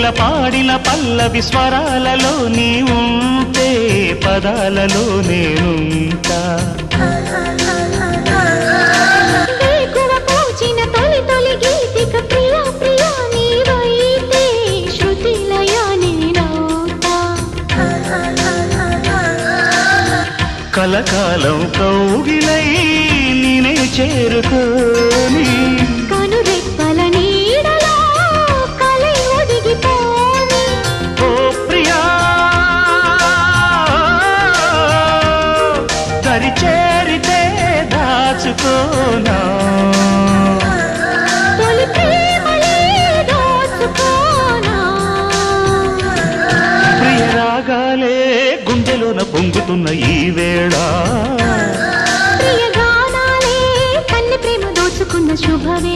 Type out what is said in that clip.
కోకిల పాడిన పల్లవి స్వరాలలో నీ ఉంటే పదాలలో నేనుంటా వేకువ పూచిన తొలి తొలి గీతిక ప్రియా ప్రియా నీవైతే శృతిలయ నేనవుతా కలకాలం కౌగిలై నేనే చేరుకోని కనురెప్పల నీడలో కలై ఒదిగిపోని ఓ ప్రియా దరి చేరితే దాచుకోనా తొలి ప్రేమలే దోచుకోనా ప్రియ రాగాలే గుండెలోన పొంగుతున్న ఈ వేళ ప్రియ గానాలే కన్నె ప్రేమ దోచుకున్న శుభవే